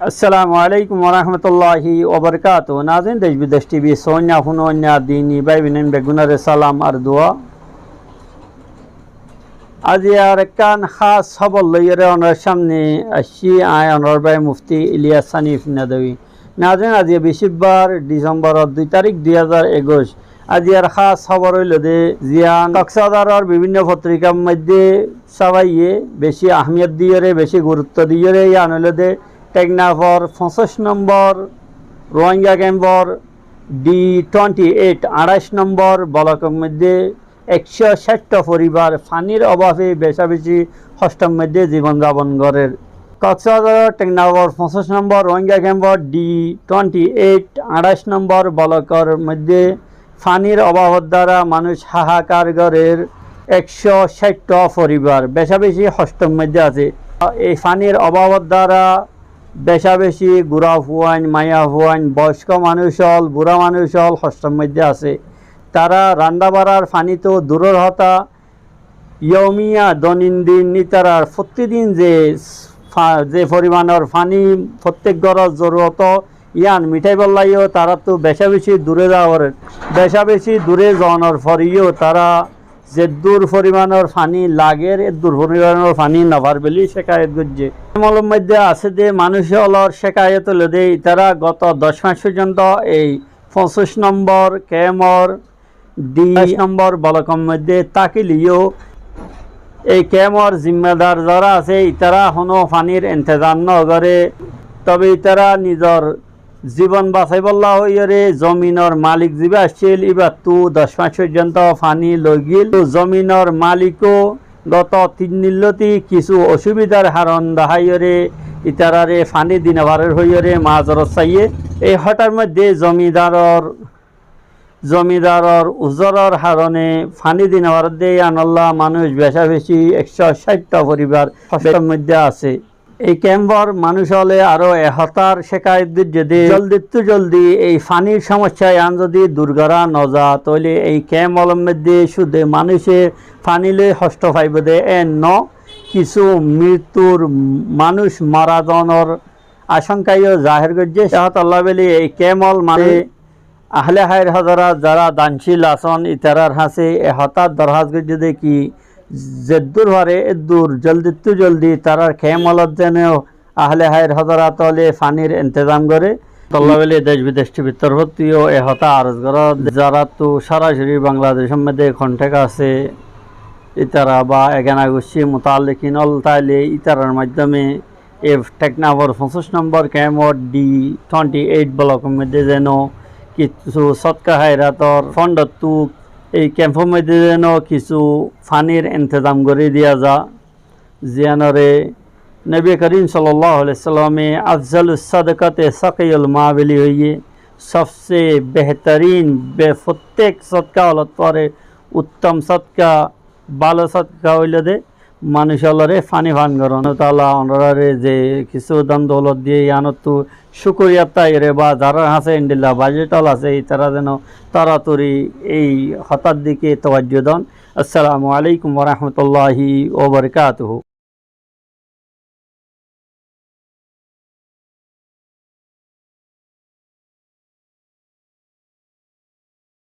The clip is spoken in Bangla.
अस्सलामु अलैकुम वरहमतुल्लाहि वबरकातुहू। नाज़रीन, देश विदेश टीवी सोन्या हुनोन्या दीनी भाई बिनेन बेगुनार सालाम और दुआ। आज यार कान खास खबर लइरे ओनर सामने আসছি আয় অনর ভাই মুফতি ইলিয়াস হানিফ নাদবী। নাজেন আজ বৃহস্পতিবার ডিসেম্বর 2 তারিখ 2021। আজ ইয়ার খাস খবর হইল যে জিয়ান কক্সবাজারের বিভিন্ন পত্রিকার মধ্যে সবাই বেশি আহমিয়ত দিয়ে বেশি গুরুত্ব দিয়ে ইয়ান হইল যে টেকনাফর 25 নম্বর রোহিঙ্গা ক্যাম্পর D28 28 নম্বর ব্লকের মধ্যে 160টা পরিবার পানির অভাবে বেশি কষ্টের মধ্যে জীবনযাপন করে। কক্সবাজার টেকনাফর 25 নম্বর রোহিঙ্গা ক্যাম্পর D28 28 নম্বর ব্লকের মধ্যে পানির অভাবের দ্বারা মানুষ হাহাকার গড়ের 160টা পরিবার বেশি কষ্টের মধ্যে আছে। এই পানির অভাবের দ্বারা বেশি বুড়া হুয়াইন মায়া হুয়াইন বয়স্ক মানুষ হল বুড়া মানুষ হল কষ্টের মধ্যে আছে। তারা রান্না বাড়ার পানি তো দূরের হতা ইয়মিয়া দৈনন্দিন তারা প্রতিদিন যে পরিমাণের পানি প্রত্যেক ঘরের জরুরত ইয়ান মিঠাই বললাইও তারা তো বেশি দূরে যাওয়ার বেশি দূরে যাওয়ানোর পরেও তারা যে দূর পরিমাণের পানি লাগের দূর পরিমাণের পানি নাভার বলে শেখায়ত করছে। মলের মধ্যে আছে যে মানুষ হলর শেখায়ত হলে তারা গত 10 মাস পর্যন্ত এই 25 নম্বর ক্যাম্পর D নম্বর ব্লকের মধ্যে তাকিলিও এই ক্যাম্পর জিম্মেদার যারা আছে তারা কোনো পানির ইন্তজাম নগরে। তবে তারা নিজের জীবন বাঁচাইবল্লা হইরে জমিনের মালিক যিবা আসছিল এবার তো 10 মাস পর্যন্ত পানি লগিল। জমিনের মালিকও গত 3 দিনলতি কিছু অসুবিধার হারণ দেখাইরে ইতারারে পানি দিনবারের হইরে মাজরত চাইয়ে। এই হঠাৎ মধ্যে জমিদারর উজরের হারণে পানি দিনবার দিয়ে আনল্লা মানুষ বেশি 160টা পরিবার কষ্টের মধ্যে আছে। এই ক্যাম্পর মানুষ হলে আরো এহতার শেখায়ত যদি জলদি এই পানির সমস্যায় আন যদি দুর্গারা নজা তাহলে এই ক্যাম্পর মধ্যে শুধু মানুষে পানিলে কষ্ট পাইব দে কিছু মৃত্যুর মানুষ মারা যাওয়ার আশঙ্কায়ও জাহের করছে। আল্লাহ বলি এই ক্যাম্পল মানে আহলে হায়ের হাজারা যারা দানশীল আসন ইতারার হাসে হঠাৎ দরহাজ করছে দেখি যে দূর হারে দূর জলদি তারার খেমলত যেন আহলে হায়ের হাজারা তলে পানির ইন্তজাম করে। তল্লা বেলে দেশ বিদেশ টিভির তরফতিও এ হতা আরজ করা যারা তো সরাসরি বাংলাদেশের মধ্যে কন্ট্যাক্ট আছে ইতারা বা এগানা গোষ্ঠী মোতালেকিন অল তাইলে ইতারার মাধ্যমে এ টেকনাফর 25 নম্বর ক্যাম্পর D28 ব্লকের মধ্যে যেন কিছু সৎকা হায়রাতর ফন্ডতু এই ক্যাম্পের মধ্যে যেন কিছু পানির ইন্তজাম করে দিয়া যা জিয়ানরে নবী করিম সাল্লাল্লাহু আলাইহি সাল্লামে আফজালুস সাদাকাতে সাকিউল মা বলি হইয়ে সবচেয়ে বেহতরিন প্রত্যেক সৎকা হলত পরে উত্তম সৎকা ভালো সৎকা হইল দে মানুষ হলরে পানি পান করন তাআলা অনরারে যে কিছু দান দৌলত দিয়ে ইয়ানতু শুকরিয়া তাইরে বা যারা আছে ইন্ডিল্লা বাজেটল আছে তারা যেন তাড়াতাড়ি এই হঠাৎ দিকে তওয়াজ্জুহ দেন। আসসালামু আলাইকুম ওয়া রাহমাতুল্লাহি ওয়া বারাকাতুহু।